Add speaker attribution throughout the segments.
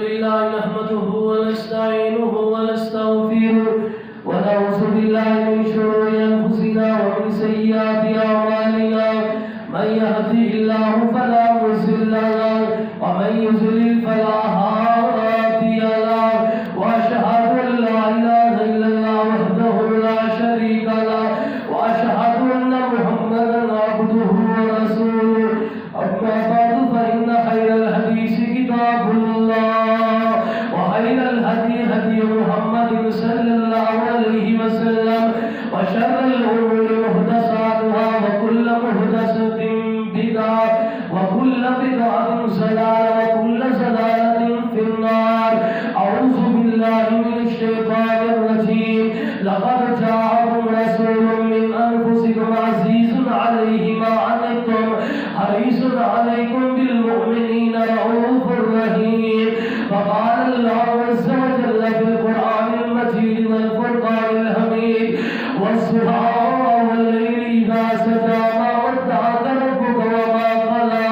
Speaker 1: لله نحمده ونستعينه ونستغفره ونعوذ بالله من شرور أنفسنا ومن سيئات أعمالنا من يهده الله فلا مضل له ومن يضلل فلا هادي له وأشهد أن لا إله إلا الله وحده لا شريك له وأشهد أن محمدا عبده ورسوله أما بعد فإن خير الحديث كتاب الله وخير الهدي هدي محمد صلى الله عليه وسلم وشر الأمور محدثاتها وكل محدثة بدعة وكل بدعة ضلالة وكل ضلالة في النار. أعوذ بالله من الشيطان الرجيم. لقد جاءكم رسول من أنفسكم عزيز عليه ما عنتم حريص عليكم بالمؤمنين رؤوف رحيم. وقال الله عز وجل في القرآن المجيد والفرقان الحميد والضحى والليل إذا سجى ما ودعك ربك وما قلى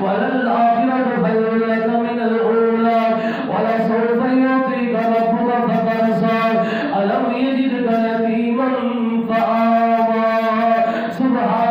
Speaker 1: وللآخرة خير لك من الأولى ولسوف يعطيك ربك فترضى ألم يجدك يتيما فآوى. سبحان